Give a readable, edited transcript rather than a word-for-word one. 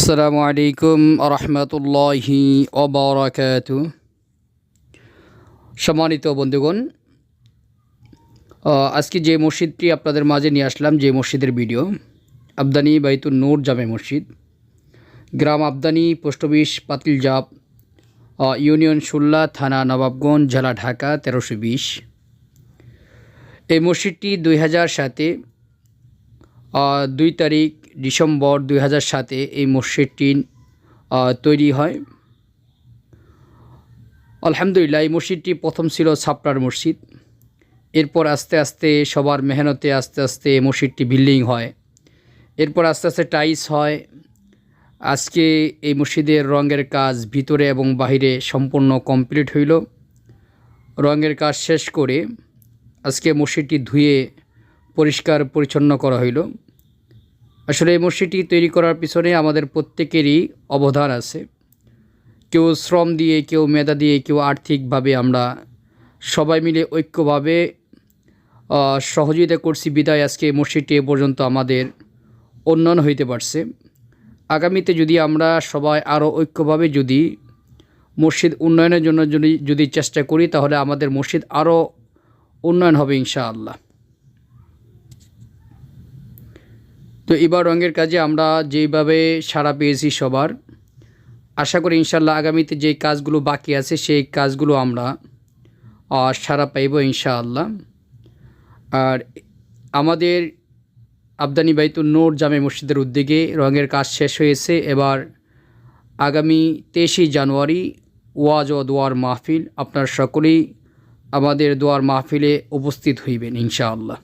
আসসালামু আলাইকুম রহমতুল্লাহি ওবারাকাতু। সম্মানিত বন্ধুগণ, আজকে যে মসজিদটি আপনাদের মাঝে নিয়ে আসলাম, যে মসজিদের ভিডিও, আবদানি বাইতুন নূর জামে মসজিদ, গ্রাম আবদানি, পোস্ট অফিস পাতিলজাপ, ইউনিয়ন শুল্লা, থানা নবাবগঞ্জ, জেলা ঢাকা 1320। এই মসজিদটি 2007-এ 2 তারিখ ডিসেম্বর 2007-এ এই মসজিদটি তৈরি হয়। আলহামদুলিল্লাহ, এই মসজিদটি প্রথম ছিল ছাপড়ার মসজিদ। এরপর আস্তে আস্তে সবার মেহনতে আস্তে আস্তে মসজিদটি বিল্ডিং হয়। এরপর আস্তে আস্তে টাইলস হয়। আজকে এই মসজিদের রঙের কাজ ভিতরে এবং বাহিরে সম্পূর্ণ কমপ্লিট হইল। রঙের কাজ শেষ করে আজকে মসজিদটি ধুয়ে পরিষ্কার পরিচ্ছন্ন করা হইল। আসলে এই মসজিদটি তৈরি করার পিছনে আমাদের প্রত্যেকেরই অবদান আছে। কেউ শ্রম দিয়ে, কেউ মেধা দিয়ে, কেউ আর্থিকভাবে, আমরা সবাই মিলে ঐক্যভাবে সহযোগিতা করছি বিদায় আজকে মসজিদটি এ পর্যন্ত আমাদের উন্নয়ন হইতে পারছে। আগামীতে যদি আমরা সবাই আরও ঐক্যভাবে যদি মসজিদ উন্নয়নের জন্য যদি চেষ্টা করি, তাহলে আমাদের মসজিদ আরও উন্নয়ন হবে ইনশাআল্লাহ। তো এবার রঙের কাজে আমরা যেইভাবে সাড়া পেয়েছি সবার, আশা করি ইনশাআল্লাহ আগামীতে যে কাজগুলো বাকি আছে সেই কাজগুলো আমরা সাড়া পাইব ইনশাআল্লাহ। আর আমাদের আবদানি বাইতুন নূর জামে মসজিদের উদ্যোগে রঙের কাজ শেষ হয়েছে। এবার আগামী 23 জানুয়ারি ওয়াজ ও দোয়ার মাহফিল, আপনার সকলেই আমাদের দোয়ার মাহফিলে উপস্থিত হইবেন ইনশাআল্লাহ।